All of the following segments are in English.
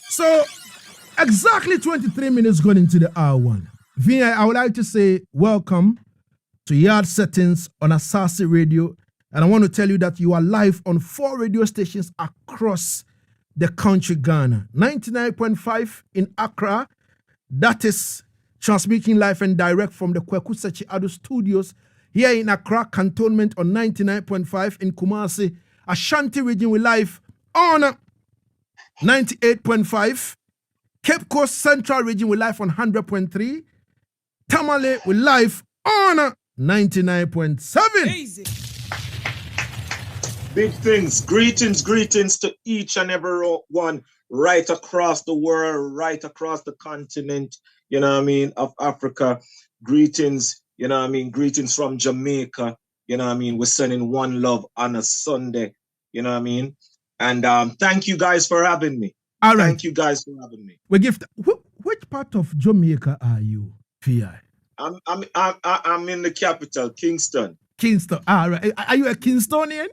So, exactly 23 minutes going into the hour one. V.I, I would like to say welcome to Yaad Settingz on Asaase Radio. And I want to tell you that you are live on 4 radio stations across the country, Ghana. 99.5 in Accra. That is transmitting live and direct from the Kweku Sechi Ado studios here in Accra Cantonment on 99.5 in Kumasi. Ashanti region we live on 98.5. Cape Coast Central region we live on 100.3. Tamale we live on 99.7. Big things. Greetings to each and every one right across the world, right across the continent, you know what I mean, of Africa. Greetings, you know what I mean, greetings from Jamaica, you know what I mean. We're sending one love on a Sunday, you know what I mean. And thank you guys for having me. All right. Thank you guys for having me. We give which part of Jamaica are you, V.I? I'm in the capital, Kingston. Kingston. All right. Are you a Kingstonian?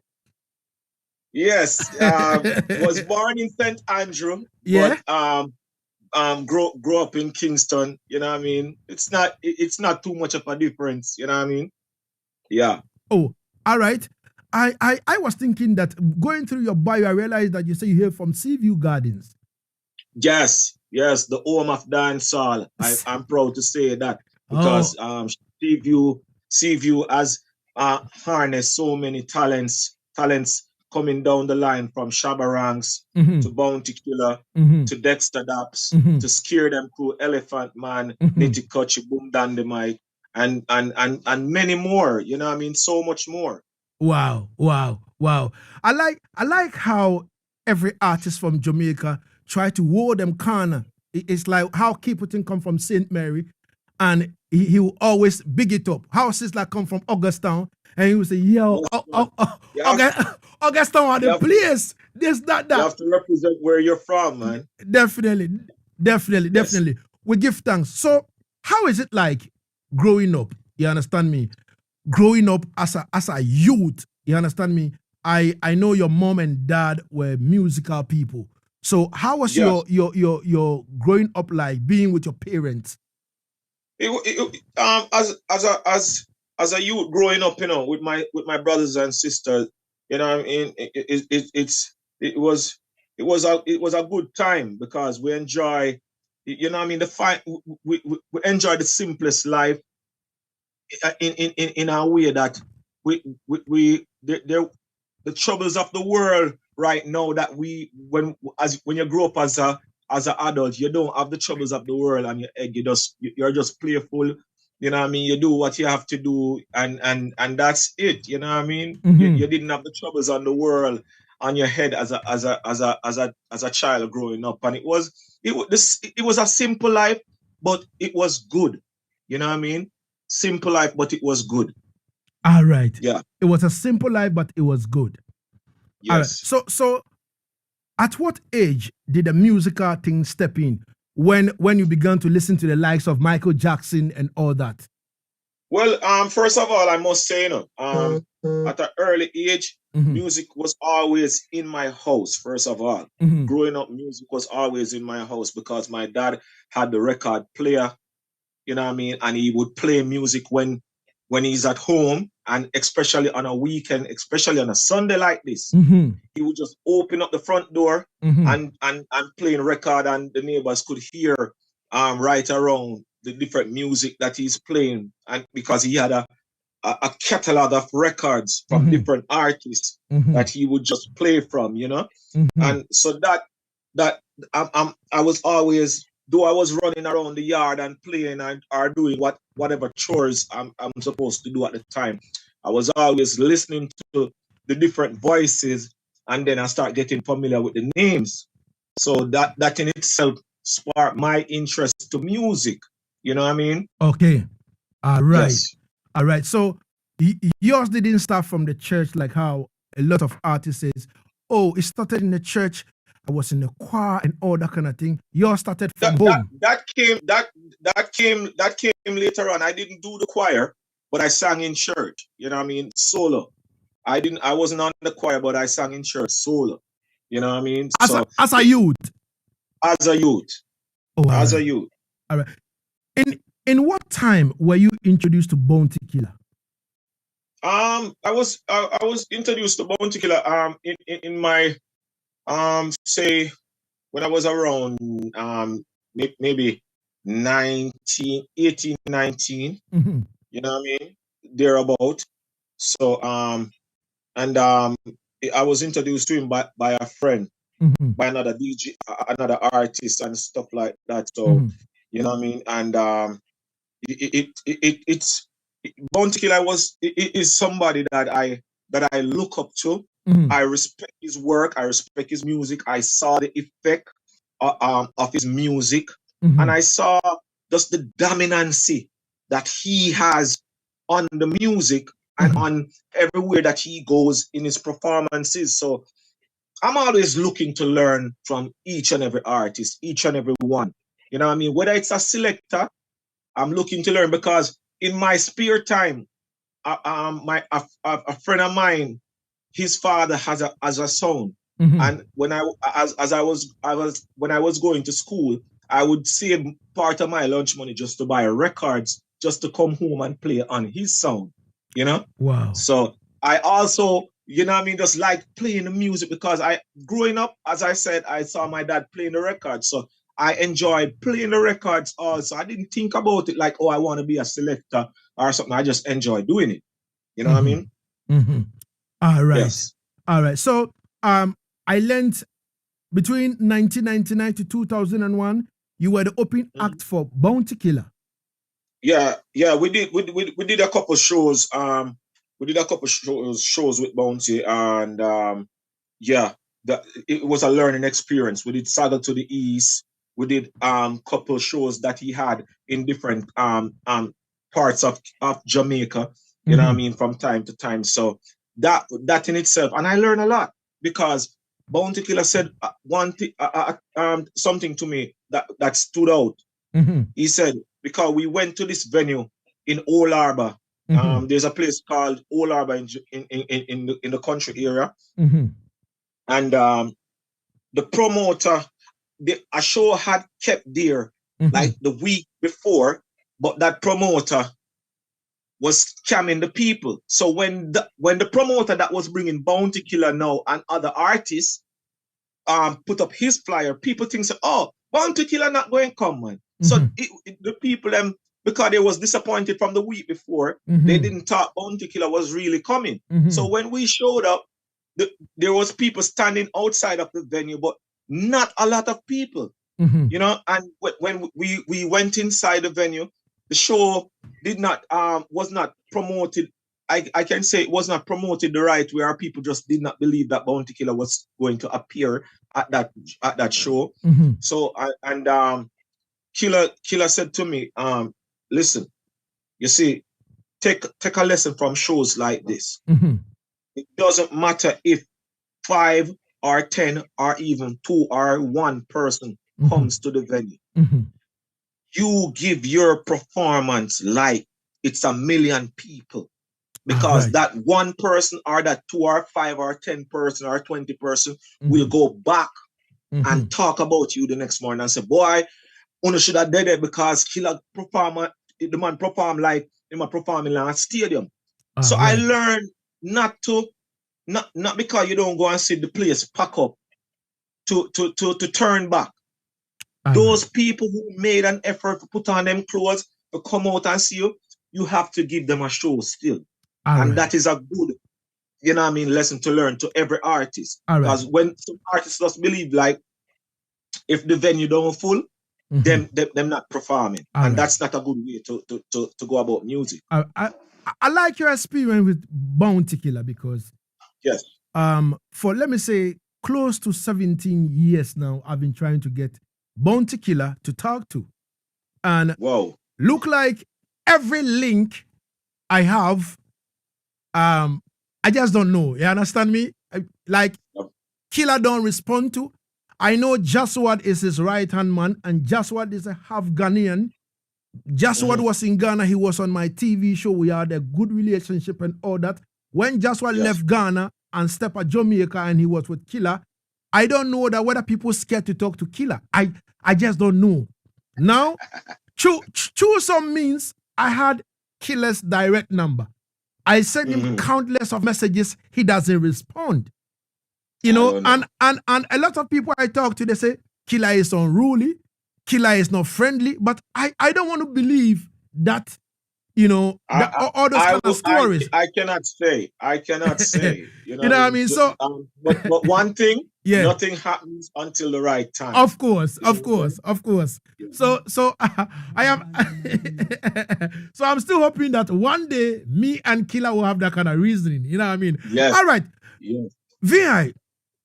Yes. Was born in St. Andrew. Yeah. But grow up in Kingston. You know what I mean? It's not too much of a difference. You know what I mean? Yeah. Oh, all right. I was thinking that going through your bio, I realized that you say you're here from Seaview Gardens. Yes, the home of dancehall. I'm proud to say that because Seaview has harnessed so many talents coming down the line from Shabarangs to Bounty Killer to Dexter Daps to Scare Them Crew, Elephant Man, Nitty Kutchi, Boom Dandemite, and many more. You know what I mean? So much more. Wow. I like how every artist from Jamaica try to woo them corner. It's like how Kipperton come from St. Mary and he will always big it up. How Sizzla come from Augustown and he will say, yo, Augustown are the place. This, that. You have to represent where you're from, man. Definitely. We give thanks. So how is it like growing up? You understand me? Growing up as a youth, you understand me? I know your mom and dad were musical people. So how was your growing up like, being with your parents? As a youth growing up, you know, with my brothers and sisters, you know what I mean, it was a good time because we enjoy, you know what I mean, we enjoy the simplest life in a way that the troubles of the world right now that when you grow up as an adult, you don't have the troubles of the world on your head. You're just playful, you know what I mean. You do what you have to do, and that's it. You know what I mean. You didn't have the troubles on the world on your head as a child growing up, and it was a simple life, but it was good. You know what I mean. Simple life, but it was good. All right. Yeah. It was a simple life, but it was good. Yes. All right. So at what age did the musical thing step in? When you began to listen to the likes of Michael Jackson and all that? Well, first of all, I must say, you know, at an early age, music was always in my house. First of all, growing up, music was always in my house because my dad had the record player. You know what I mean? And he would play music when he's at home, and especially on a weekend, especially on a Sunday like this, he would just open up the front door and playing record, and the neighbors could hear right around the different music that he's playing, and because he had a catalog of records from different artists that he would just play from, you know, and so that I was always. Though I was running around the yard and playing or doing whatever chores I'm supposed to do at the time, I was always listening to the different voices, and then I start getting familiar with the names. So that in itself sparked my interest to music. You know what I mean? Okay. All right. Yes. All right. So yours didn't start from the church like how a lot of artists says, oh, it started in the church. I was in the choir and all that kind of thing. Yours started from home. That came later on. I didn't do the choir, but I sang in church. You know what I mean? Solo. I wasn't on the choir, but I sang in church solo. You know what I mean? As a youth. As a youth. Oh, as right. a youth. All right. In what time were you introduced to Bounty Killer? I was introduced to Bounty Killer in my say when I was around maybe 19, 18, 19. Mm-hmm. You know what I mean? Thereabout. So and I was introduced to him by a friend, Mm-hmm. by another DJ, another artist and stuff like that. So Mm-hmm. you know what I mean? And it's Bounty Killer is somebody that I look up to. Mm-hmm. I respect his work. I respect his music. I saw the effect of his music, Mm-hmm. and I saw just the dominancy that he has on the music and on everywhere that he goes in his performances. So I'm always looking to learn from each and every artist, each and every one. You know what I mean? Whether it's a selector, I'm looking to learn because in my spare time, a friend of mine, his father has a son, and when I was going to school, I would save part of my lunch money just to buy records, just to come home and play on his sound. You know? Wow. So I also, you know what I mean, just like playing the music because growing up, as I said, I saw my dad playing the records. So I enjoyed playing the records also. I didn't think about it like, oh, I want to be a selector or something. I just enjoy doing it. You know what I mean? Mm-hmm. All right. Yes. All right. So I learned between 1999 to 2001, you were the opening act for Bounty Killer. Yeah, we did a couple shows. We did a couple shows with Bounty, and it was a learning experience. We did Saddle to the East. We did couple shows that he had in different parts of Jamaica. You know what I mean, from time to time. So that in itself, and I learned a lot because Bounty Killer said something to me that stood out. He said, because we went to this venue in Old Harbour. There's a place called Old Harbour in the country area. And the promoter, a show had kept there like the week before, but that promoter was scamming the people. So when the promoter that was bringing Bounty Killer now and other artists put up his flyer, people think, oh, Bounty Killer not going to come, man. So the people, because they was disappointed from the week before, they didn't thought Bounty Killer was really coming. So when we showed up, there was people standing outside of the venue, but not a lot of people, you know. And when we went inside the venue, the show was not promoted. I can say it was not promoted the right way. Our people just did not believe that Bounty Killer was going to appear at that show. So Killer said to me, listen, you see, take a lesson from shows like this. It doesn't matter if 5 or 10 or even 2 or 1 person comes to the venue. You give your performance like it's 1 million people. Because that 1 person or that 2 or 5 or 10 person or 20 person will go back and talk about you the next morning and say, boy, Uno should have did it because Killer the man perform like him performing in a stadium. So I learned not because you don't go and see the place pack up to turn back. Those people who made an effort to put on them clothes to come out and see you, you have to give them a show still. And that is a good, you know what I mean, lesson to learn to every artist. Because when some artists just believe like if the venue don't full, them not performing. And that's not a good way to go about music. I like your experience with Bounty Killer because yes, for let me say close to 17 years now, I've been trying to get Bounty Killer to talk to. And look like every link I have, I just don't know. You understand me? Killer don't respond to. I know Jaswad is his right-hand man, and Jaswad is a half Ghanaian. Jaswad was in Ghana. He was on my TV show. We had a good relationship and all that. when Joshua left Ghana and stepped at Jamaica and he was with Killer, I don't know that whether people scared to talk to Killer. I just don't know. Now, through some means, I had Killer's direct number. I sent him countless of messages. He doesn't respond. You know, and a lot of people I talk to, they say Killer is unruly, Killer is not friendly, but I don't want to believe that, you know, all those kind of stories. I cannot say. You know what I mean? So, but one thing, nothing happens until the right time. Of course. So I am. So I'm still hoping that one day me and Killer will have that kind of reasoning. You know what I mean? Yes. All right. Yes. V.I,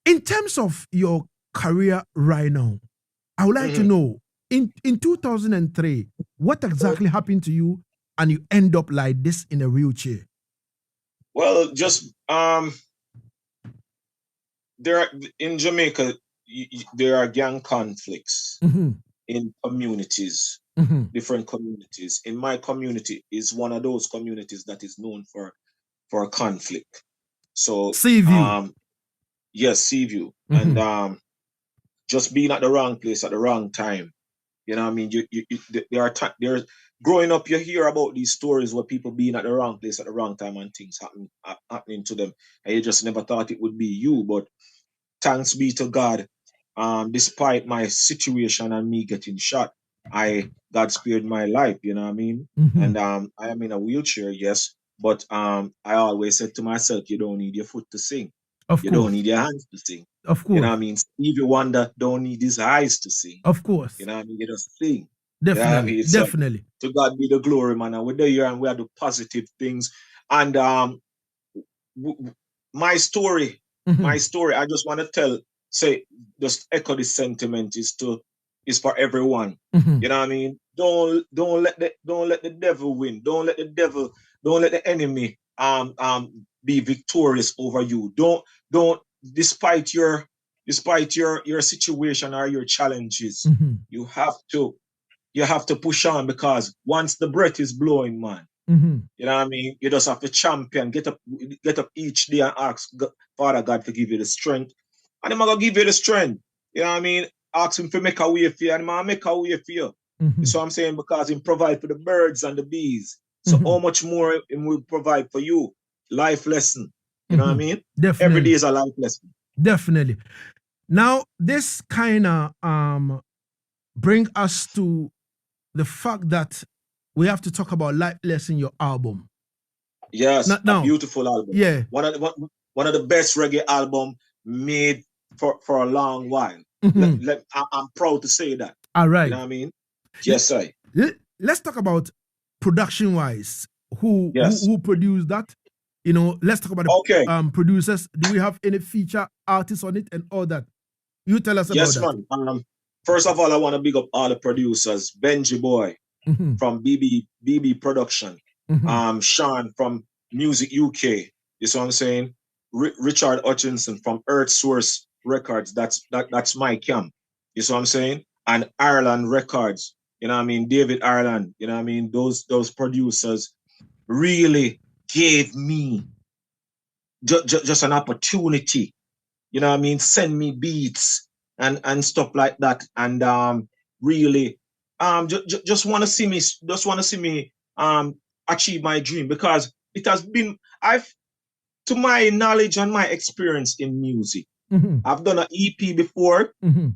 in terms of your career right now, I would like to know, in 2003, what exactly happened to you and you end up like this in a wheelchair? Well, just there in Jamaica, there are gang conflicts in communities, different communities. In my community is one of those communities that is known for conflict. So Seaview. Yes, Seaview. And just being at the wrong place at the wrong time. You know what I mean? There's growing up, you hear about these stories where people being at the wrong place at the wrong time and things happening to them. And you just never thought it would be you. But thanks be to God, despite my situation and me getting shot, God spared my life, you know what I mean? And I am in a wheelchair, yes. But I always said to myself, you don't need your foot to sing. You don't need your hands to sing. Of course. You know what I mean? Stevie Wonder don't need his eyes to sing. Of course. You know what I mean? You just sing. Definitely. You know what I mean? Definitely. To God be the glory, man. And we're there and we are the positive things. And my story, I just want to just echo this sentiment is for everyone. You know what I mean? Don't let the devil win. Don't let the enemy be victorious over you. Don't despite your situation or your challenges, you have to push on, because once the breath is blowing, man, you know what I mean? You just have to champion, get up each day and ask Father God to give you the strength. And I'm going to give you the strength. You know what I mean? Ask him to make a way for you, and I'm going to make a way for you. You see what I'm saying? Because he provide for the birds and the bees. So how much more he will provide for you? Life lesson. You know what I mean? Definitely. Every day is a life lesson. Definitely. Now, this kind of bring us to the fact that we have to talk about life lesson, your album. Yes, a beautiful album. Yeah. One of the best reggae album made for a long while. I'm proud to say that. All right. You know what I mean? Yes, sir. Let's talk about production-wise. Who produced that? You know, let's talk about the producers. Do we have any feature artists on it and all that? You tell us about that. Yes, man. First of all, I want to big up all the producers. Benji Boy from BB Production. Sean from Music UK. You see what I'm saying? Richard Hutchinson from Earth Source Records. That's my camp. You see what I'm saying? And Ireland Records. You know what I mean? David Ireland. You know what I mean? Those producers really gave me just an opportunity. You know what I mean? Send me beats and stuff like that. And really just want to see me achieve my dream, because it has been, to my knowledge and my experience in music, I've done an EP before, and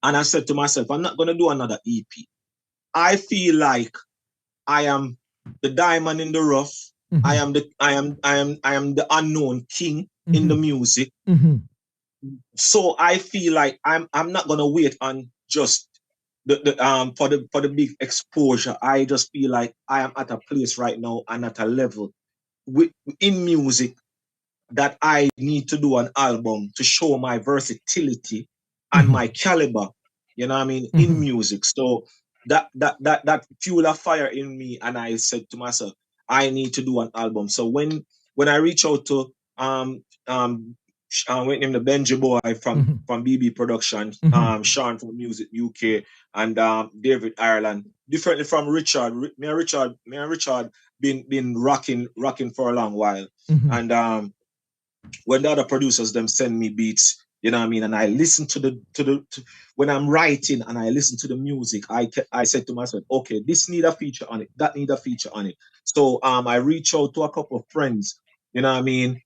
I said to myself, I'm not gonna do another EP. I feel like I am the diamond in the rough. I am the unknown king in the music. So I feel like I'm not gonna wait on just for the big exposure. I just feel like I am at a place right now and at a level in music that I need to do an album to show my versatility and my caliber. You know what I mean? In music. So that fuel a fire in me, and I said to myself, I need to do an album. So when I reach out to with him, the Benji Boy from BB Production, Sean from Music UK, and David Ireland, differently from Richard. Me and Richard been rocking for a long while. And when the other producers them send me beats, you know what I mean, and I listen to when I'm writing and I listen to the music, I said to myself, okay, this need a feature on it, that need a feature on it. So I reach out to a couple of friends, you know what I mean,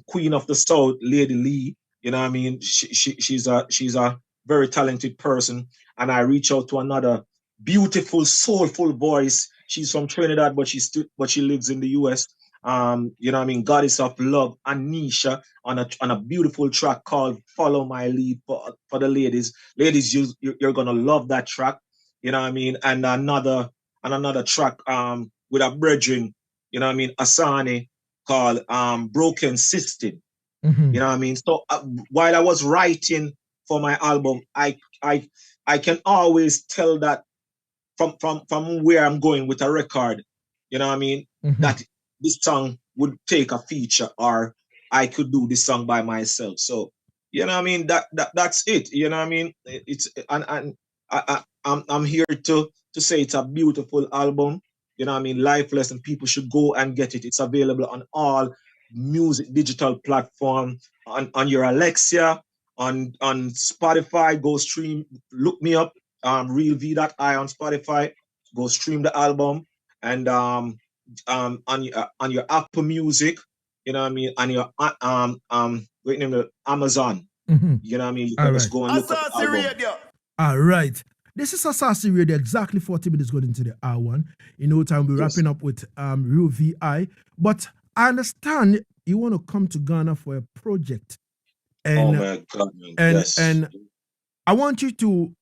Queen of the South, Lady Lee, you know what I mean, she's a very talented person, and I reach out to another beautiful, soulful voice. She's from Trinidad, but she lives in the US. You know what I mean, Goddess of Love, Anisha, on a beautiful track called Follow My Lead for the ladies. Ladies, you're gonna love that track, you know what I mean? And another track with a brethren, you know what I mean, Asaase, called Broken System. You know what I mean? So while I was writing for my album, I can always tell that from where I'm going with a record, you know what I mean, that this song would take a feature, or I could do this song by myself. So, you know what I mean, that's it. You know what I mean? It's and I'm here to say it's a beautiful album. You know what I mean? Lifeless, and people should go and get it. It's available on all music digital platform, on your Alexa, on Spotify. Go stream, look me up, Real V.I on Spotify. Go stream the album, and on your Apple Music, you know what I mean, on your wait name it, Amazon. You know what I mean? You can just go and look up the album. Radio. All right. This is Asaase Radio, exactly 40 minutes going into the hour one. In no time, we're wrapping up with Real V.I. But I understand you want to come to Ghana for a project. And, oh my God, man. Yes. And I want you to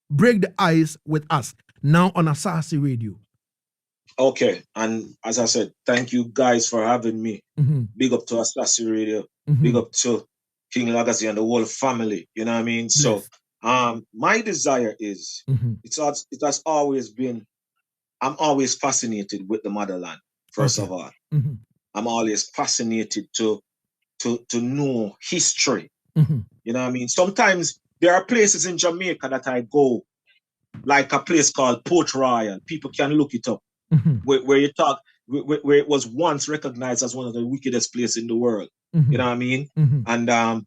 break the ice with us now on Asaase Radio. Okay, and as I said, thank you guys for having me. Big up to Asaase Radio. Big up to King Lagazee and the whole family. You know what I mean? Bless. So, my desire is it has always been. I'm always fascinated with the motherland. First of all, I'm always fascinated to know history. You know what I mean? Sometimes there are places in Jamaica that I go, like a place called Port Royal. People can look it up. Where you talk, where it was once recognized as one of the wickedest places in the world. You know what I mean? And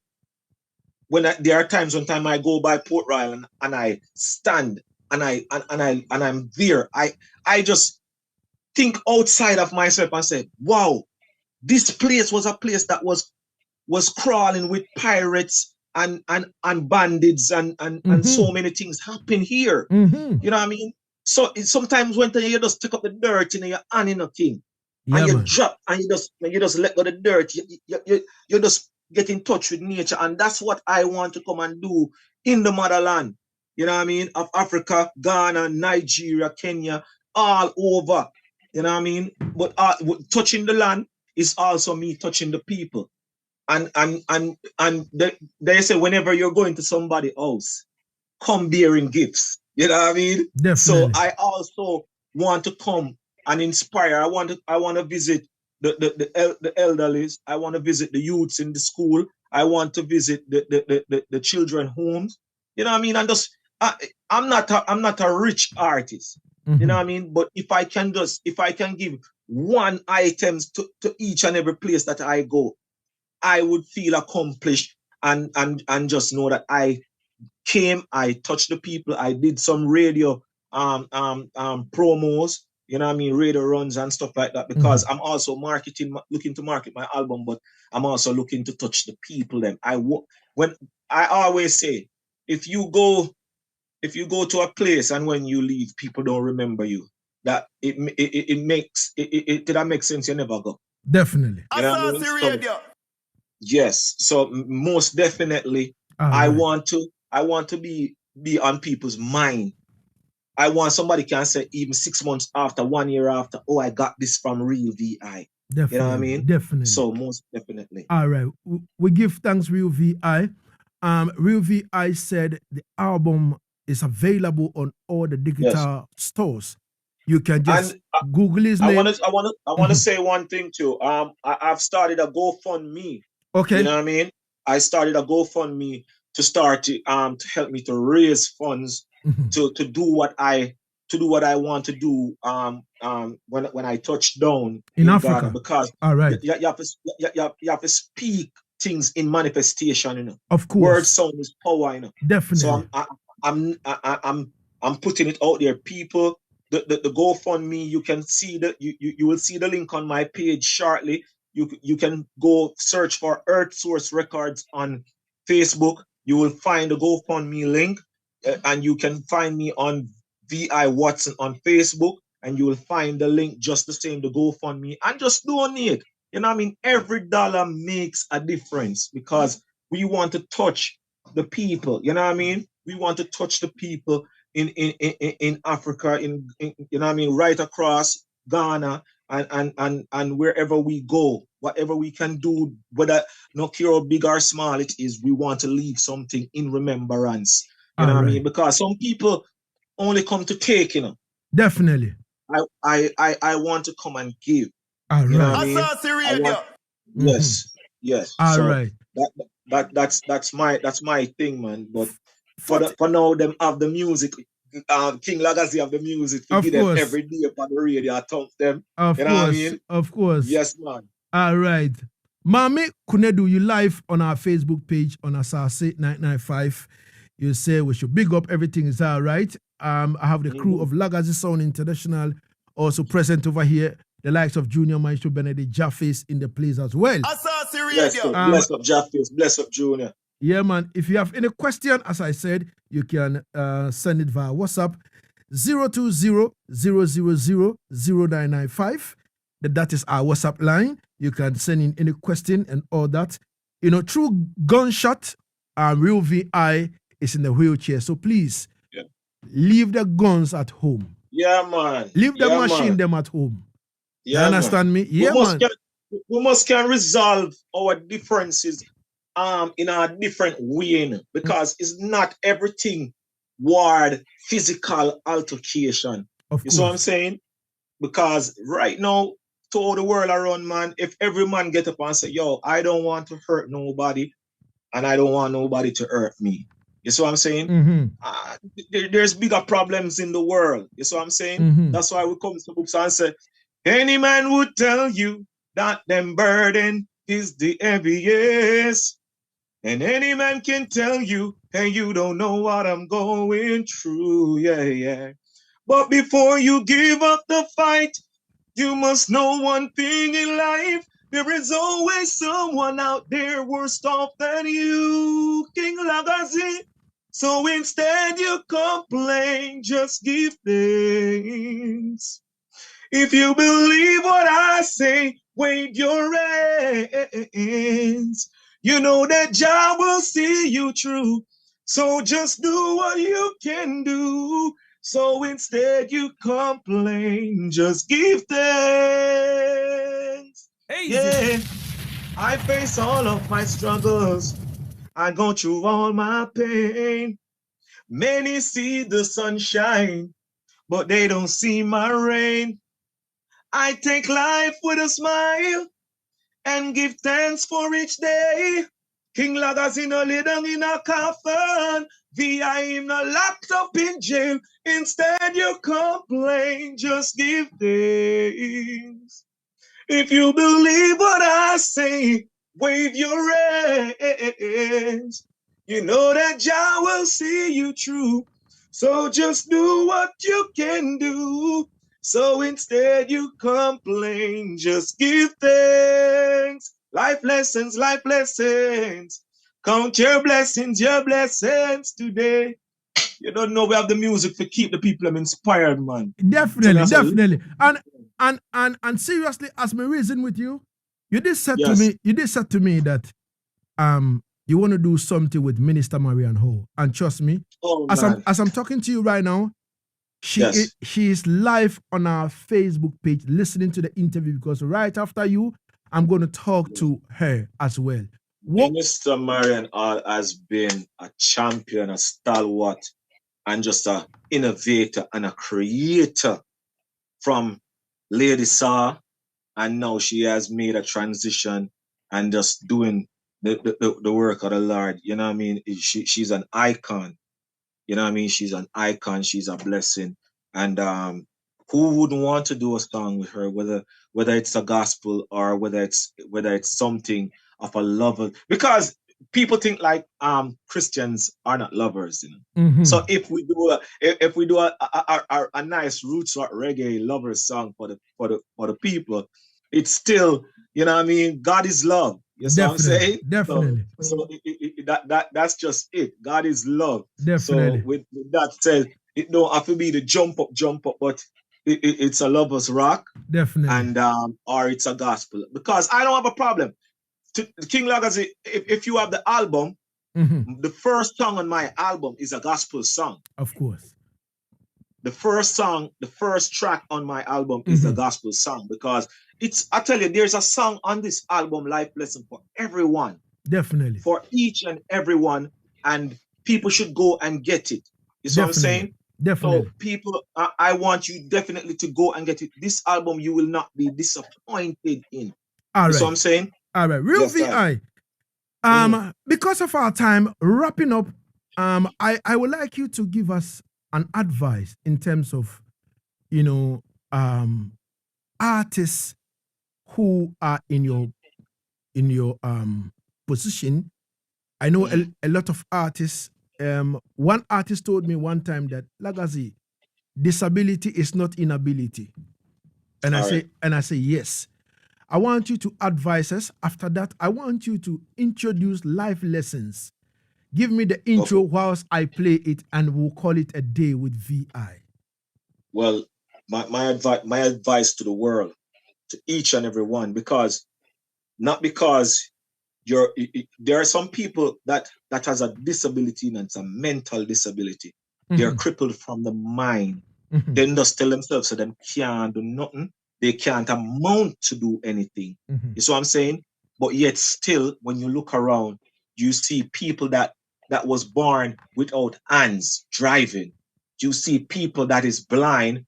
when there are times when I go by Port Royal and I stand and I'm there, I just think outside of myself and say, wow, this place was a place that was crawling with pirates and bandits and so many things happen here. You know what I mean? So sometimes when you just take up the dirt in your hand in a thing, and you drop and you just let go the dirt, you just get in touch with nature, and that's what I want to come and do in the motherland. You know what I mean? Of Africa, Ghana, Nigeria, Kenya, all over. You know what I mean? But touching the land is also me touching the people. And they say whenever you're going to somebody else, come bearing gifts. You know what I mean? Definitely. So I also want to come and inspire. I want to visit the elderly. I want to visit the youths in the school. I want to visit the children homes. You know what I mean? And just I'm not a rich artist. You know what I mean? But if I can give one item to each and every place that I go, I would feel accomplished and just know that I came, I touched the people, I did some radio promos, you know what I mean, radio runs and stuff like that, because I'm also looking to market my album, but I'm also looking to touch the people. When I always say, if you go to a place and when you leave, people don't remember you, that it did that make sense? You never go. Definitely. You know what I mean? So, yes. So most definitely, I want to be on people's mind. I want somebody can say even 6 months after, 1 year after, oh, I got this from Real V.I. Definitely. You know what I mean? Definitely. So most definitely. All right. We give thanks, Real V.I. Real V.I said the album is available on all the digital stores. You can just Google his name. I want to say one thing too. I've started a GoFundMe. Okay. You know what I mean? I started a GoFundMe to start to help me to raise funds to do what I to do what I want to do when I touch down in Ghana, Africa. because All right. you have to speak things in manifestation, you know. Of course. Word sound is power, you know. Definitely. So I'm putting it out there. People, the GoFundMe, you can see that you will see the link on my page shortly. You can go search for Earth Source Records on Facebook. You will find the GoFundMe link, and you can find me on V.I. Watson on Facebook, and you will find the link just the same, the GoFundMe, and just donate. You know what I mean? Every dollar makes a difference, because we want to touch the people. You know what I mean? We want to touch the people in Africa, in you know what I mean, right across Ghana, and wherever we go, whatever we can do, whether no care how big or small it is, we want to leave something in remembrance. You know what I mean? Because some people only come to take, you know. Definitely. I want to come and give. All right. You know what I mean? Asaase radio. Yes, yes. All so right. that's my thing, man. But for now, them have the music. King Lagazee have the music to give them every day upon the radio. I talk them. Of you course. Know what I mean? Of course. Yes, man. All right. Mami Kunedu, you live on our Facebook page on Asaase 995. You say we should big up, everything is all right. I have the crew of Lagazee Sound International also present over here. The likes of Junior Maestro Benedict Jafface in the place as well. Asaase radio. Bless up Jafface. Bless up Junior. Yeah, man. If you have any question, as I said, you can send it via WhatsApp 020-000-0995. That is our WhatsApp line. You can send in any question and all that. You know, through gunshot, Real V.I is in the wheelchair. So please, leave the guns at home. Yeah, man. Leave the machine them at home. Yeah, you understand me? Yeah, man. We must can resolve our differences in a different way, because it's not everything word physical altercation. You see what I'm saying? Because right now, to all the world around, man, if every man get up and say, yo, I don't want to hurt nobody, and I don't want nobody to hurt me. You see what I'm saying? There's bigger problems in the world. You see what I'm saying? That's why we come to the books and say, any man would tell you that them burden is the heaviest. And any man can tell you, hey, you don't know what I'm going through. Yeah. But before you give up the fight, you must know one thing in life. There is always someone out there worse off than you, King Lagazee. So instead you complain, just give thanks. If you believe what I say, wave your hands. You know that Jah will see you through. So just do what you can do. So instead you complain, just give thanks. Yeah, I face all of my struggles. I go through all my pain. Many see the sunshine, but they don't see my rain. I take life with a smile and give thanks for each day. King Lagazee no lay down in a coffin. V.I him no locked up in jail. Instead you complain, just give thanks. If you believe what I say, wave your hands. You know that Jah will see you through. So just do what you can do. So instead you complain, just give thanks. Life lessons, life lessons. Count your blessings today. You don't know we have the music to keep the people inspired, man. Definitely. And seriously, as my reason with you, you did say to me that you want to do something with Minister Marian Ho. And trust me, as I'm talking to you right now, she is live on our Facebook page listening to the interview, because right after you, I'm going to talk to her as well. Minister Marian Hall has been a champion, a stalwart, and just an innovator and a creator from Lady Saw, and now she has made a transition and just doing the work of the Lord. You know what I mean? She's an icon. You know what I mean? She's an icon. She's a blessing. And who wouldn't want to do a song with her, whether it's a gospel or whether it's something of a lover? Because people think like Christians are not lovers, you know. So if we do a nice roots or reggae lover song for the people, it's still, you know what I mean, God is love. You see what I'm Definitely, saying? So definitely, so that's just it. God is love. So definitely, with that said, it don't have to be the jump up, but it's a lover's rock, definitely. and or it's a gospel. Because I don't have a problem. King Lagazee, if you have the album, the first song on my album is a gospel song. Of course. The first song, the first track on my album is a gospel song, because I tell you, there's a song on this album, Life Lesson, for everyone, Definitely, for each and everyone, and people should go and get it. You see what I'm definitely, saying? So definitely. people, I want you definitely to go and get it. This album you will not be disappointed in. All You see what right, I'm saying? all right. Real Yes, sir. VI. Because of our time wrapping up, I would like you to give us an advice in terms of, you know, artists who are in your position. I know a lot of artists. One artist told me one time that Lagazee, disability is not inability, and All right. I say yes. I want you to advise us. After that, I want you to introduce life lessons. Give me the intro Okay. whilst I play it, and we'll call it a day with VI. Well, my advice to the world, to each and every one, because not because there are some people that has a disability, and it's a mental disability. They're crippled from the mind. They just tell themselves so them can't do nothing. They can't amount to do anything. You see what I'm saying? But yet still, when you look around, you see people that was born without hands driving. You see people that is blind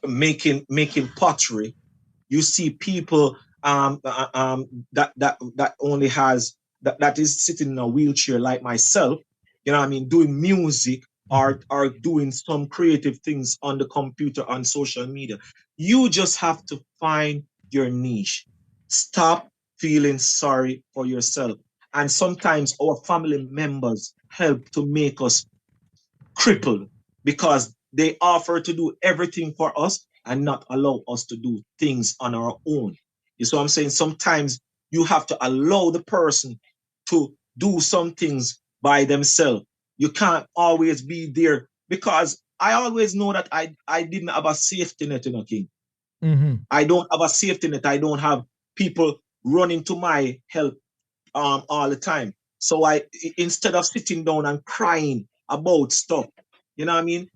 making pottery. You see people that only has that is sitting in a wheelchair like myself, you know what I mean, doing music, or doing some creative things on the computer, on social media. You just have to find your niche. Stop feeling sorry for yourself. And sometimes our family members help to make us crippled, because they offer to do everything for us and not allow us to do things on our own. You see what I'm saying? Sometimes you have to allow the person to do some things by themselves. You can't always be there, because I always know that I didn't have a safety net, King. I don't have a safety net. I don't have people running to my help all the time. So instead of sitting down and crying about stuff, you know what I mean?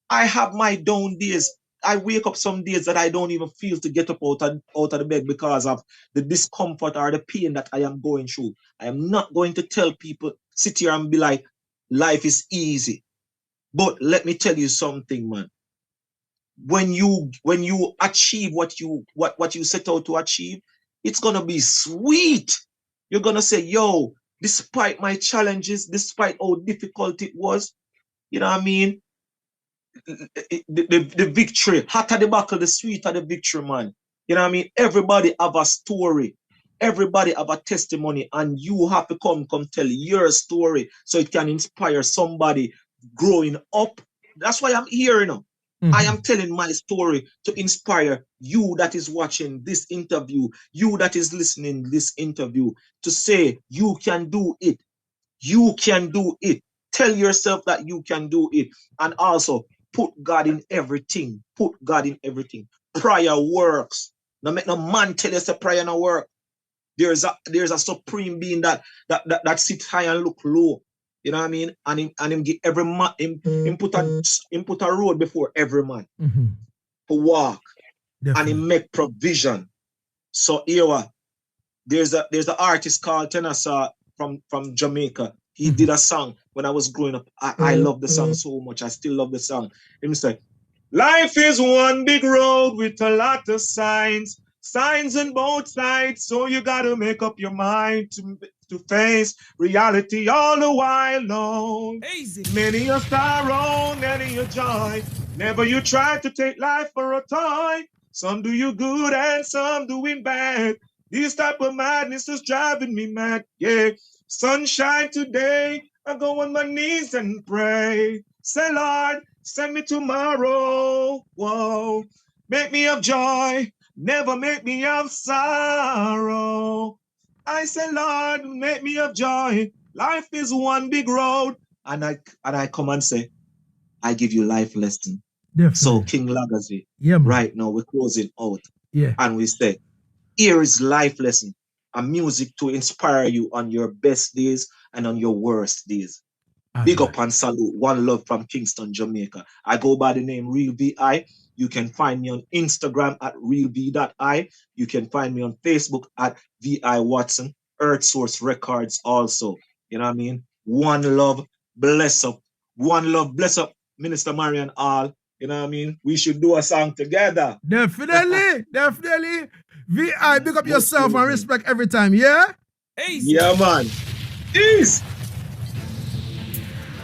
I have my down days. I wake up some days that I don't even feel to get up out of the bed because of the discomfort or the pain that I am going through. I am not going to tell people, sit here and be like, life is easy. But let me tell you something, man. When you achieve what you set out to achieve, it's gonna be sweet. You're gonna say, yo, despite my challenges, despite how difficult it was, you know what I mean? The victory, hotter the buckle, the sweeter the victory, man. You know what I mean? Everybody have a story. Everybody have a testimony, and you have to come tell your story so it can inspire somebody growing up. That's why I'm here, you know. I am telling my story to inspire you that is watching this interview, you that is listening this interview, to say you can do it. You can do it. Tell yourself that you can do it. And also put God in everything. Put God in everything. Prayer works. Now make no man tell you say prayer no work. There's a supreme being that sits high and look low. You know what I mean? And him give every man him put a road before every man to walk. And he make provision. So here there's an artist called Tenasa from Jamaica. He did a song when I was growing up. I love the song so much. I still love the song. Him say, life is one big road with a lot of signs on both sides. So you gotta make up your mind to face reality all the while long. Easy. Many a sorrow, many a joy. Never you try to take life for a toy. Some do you good and some doing bad. This type of madness is driving me mad. Yeah, sunshine today. I go on my knees and pray. Say, Lord, send me tomorrow. Whoa, make me of joy. Never make me of sorrow. I say, Lord, make me of joy. Life is one big road. And I come and say, I give you life lesson. Definitely. So King Lagazee, yeah, man. right now we're closing out. Yeah. And we say, here is life lesson. A music to inspire you on your best days and on your worst days. Big up and salute. One love from Kingston, Jamaica. I go by the name Real V.I. You can find me on Instagram at realv.i. You can find me on Facebook at VI Watson. Earth Source Records also. You know what I mean? One love, bless up. One love, bless up. Minister Marion all. You know what I mean? We should do a song together. Definitely. Definitely. VI, big up yourself and respect every time, yeah? Yeah, man. Peace.